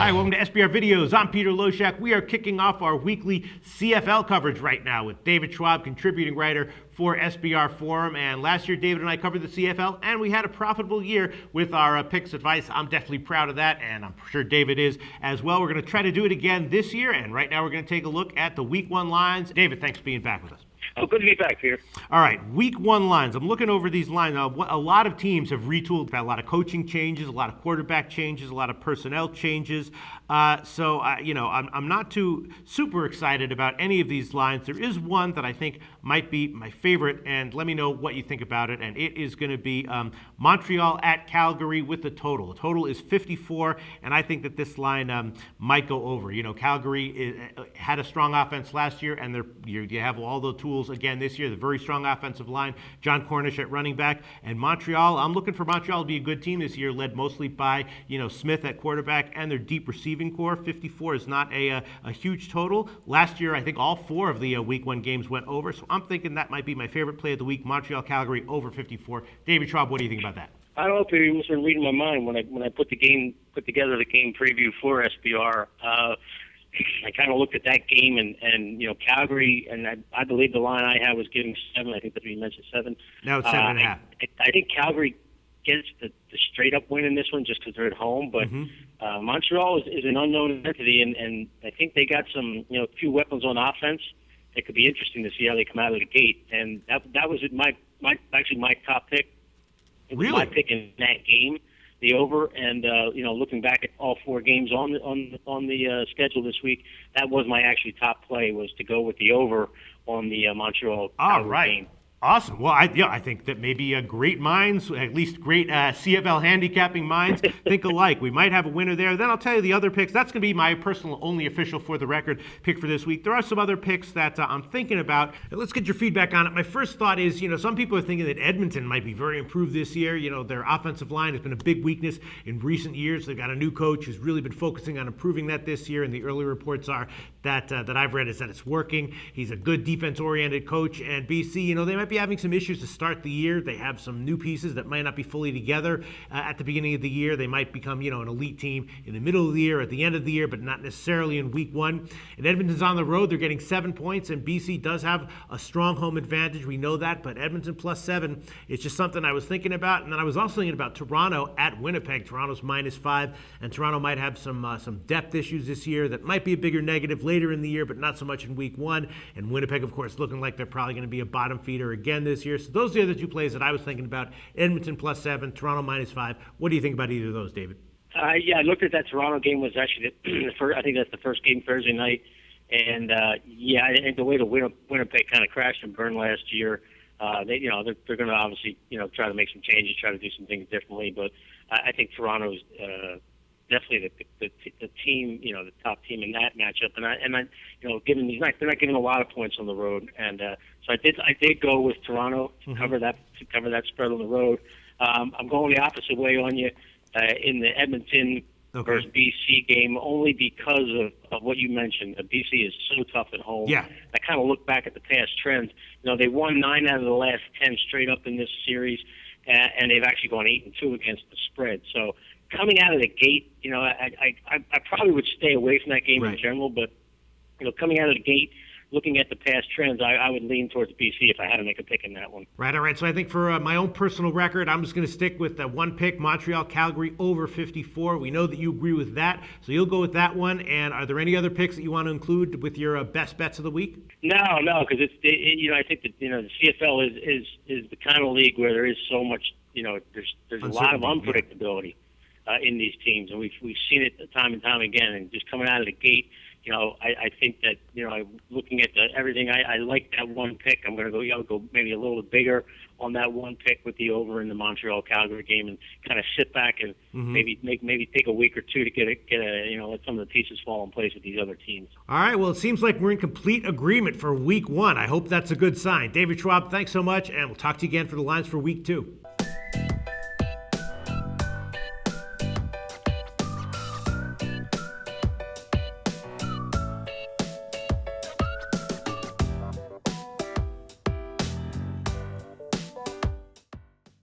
Hi, welcome to SBR Videos. I'm Peter Loshak. We are kicking off our weekly CFL coverage right now with David Schwab, contributing writer for SBR Forum. And last year, David and I covered the CFL, and we had a profitable year with our picks advice. I'm definitely proud of that, and I'm sure David is as well. We're going to try to do it again this year, and right now we're going to take a look at the Week 1 lines. David, thanks for being back with us. Oh, good to be back, Peter. All right, Week 1 lines. I'm looking over these lines. A lot of teams have retooled. A lot of coaching changes, a lot of quarterback changes, a lot of personnel changes. I'm not too super excited about any of these lines. There is one that I think might be my favorite, and let me know what you think about it. And it is going to be Montreal at Calgary with the total. The total is 54, and I think that this line might go over. You know, Calgary had a strong offense last year, and you have all the tools again this year. The very strong offensive line, John Cornish at running back, and Montreal. I'm looking for Montreal to be a good team this year, led mostly by Smith at quarterback and their deep receiving core. 54 is not a huge total. Last year, I think all 4 of the Week 1 games went over, so I'm thinking that might be my favorite play of the week. Montreal Calgary over 54. David Schwab, what do you think about that? I don't know, Peter. You must have been reading my mind when I put together the game preview for SBR. I kind of looked at that game and Calgary, and I believe the line I had was giving 7. I think that you mentioned 7. No, it's 7.5. I think Calgary gets the straight up win in this one just because they're at home, but Montreal is an unknown entity, and I think they got some few weapons on offense. It could be interesting to see how they come out of the gate, and that was my top pick. It was my pick in that game, the over, and looking back at all 4 games on the schedule this week, that was my actually top play, was to go with the over on the Montreal game. Awesome. Well, I think that maybe great minds, at least great CFL handicapping minds, think alike. We might have a winner there. Then I'll tell you the other picks. That's going to be my personal, only official for the record pick for this week. There are some other picks that I'm thinking about. Let's get your feedback on it. My first thought is, some people are thinking that Edmonton might be very improved this year. Their offensive line has been a big weakness in recent years. They've got a new coach who's really been focusing on improving that this year, and the early reports are that I've read is that it's working. He's a good defense-oriented coach, and BC, they might be having some issues to start the year. They have some new pieces that might not be fully together at the beginning of the year. They might become, an elite team in the middle of the year, at the end of the year, but not necessarily in Week 1. And Edmonton's on the road. They're getting 7 points, and BC does have a strong home advantage. We know that, but Edmonton plus 7 is just something I was thinking about. And then I was also thinking about Toronto at Winnipeg. Toronto's -5, and Toronto might have some depth issues this year that might be a bigger negative later in the year, but not so much in Week 1. And Winnipeg, of course, looking like they're probably going to be a bottom feeder again this year. So those are the other 2 plays that I was thinking about. Edmonton plus 7, Toronto -5. What do you think about either of those, David? I looked at that Toronto game. Was actually the first. I think that's the first game Thursday night. And I think the way the Winnipeg kind of crashed and burned last year, they're going to obviously try to make some changes, try to do some things differently. But I think Toronto's definitely the team, the top team in that matchup. Given they're not giving a lot of points on the road, and so I did go with Toronto to cover that spread on the road. I'm going the opposite way on you in the Edmonton versus BC game, only because of what you mentioned. BC is so tough at home. Yeah. I kind of look back at the past trends. They won 9 out of the last 10 straight up in this series, and they've actually gone 8-2 against the spread. So coming out of the gate, I probably would stay away from that game in general, but coming out of the gate, looking at the past trends, I would lean towards BC if I had to make a pick in that one. Right, all right. So I think for my own personal record, I'm just going to stick with that one pick, Montreal Calgary over 54. We know that you agree with that, so you'll go with that one. And are there any other picks that you want to include with your best bets of the week? No, because I think that the CFL is the kind of league where there is so much, there's a lot of unpredictability in these teams, and we've seen it time and time again. And just coming out of the gate, I think that, looking at everything, I like that one pick. I'm going to go maybe a little bit bigger on that one pick with the over in the Montreal Calgary game, and kind of sit back and maybe take a week or 2 to get let some of the pieces fall in place with these other teams. All right. Well, it seems like we're in complete agreement for Week 1. I hope that's a good sign. David Schwab, thanks so much, and we'll talk to you again for the lines for Week 2.